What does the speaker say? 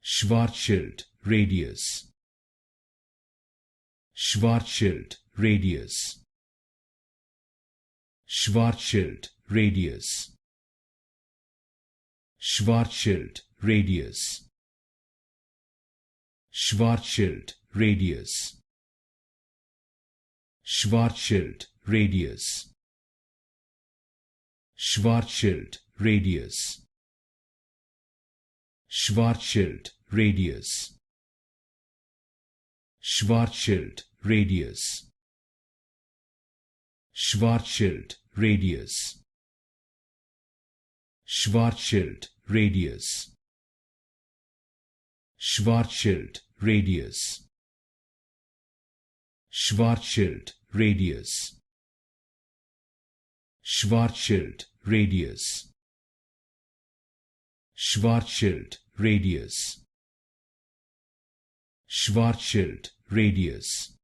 Schwarzschild Radius. Schwarzschild Radius. Schwarzschild Radius. Schwarzschild Radius. Schwarzschild Radius. Schwarzschild Radius. Schwarzschild Radius. Schwarzschild Radius. Schwarzschild Radius. Schwarzschild Radius. Schwarzschild Radius. Schwarzschild Radius. Schwarzschild Radius. Schwarzschild Radius. Schwarzschild Radius. Schwarzschild Radius.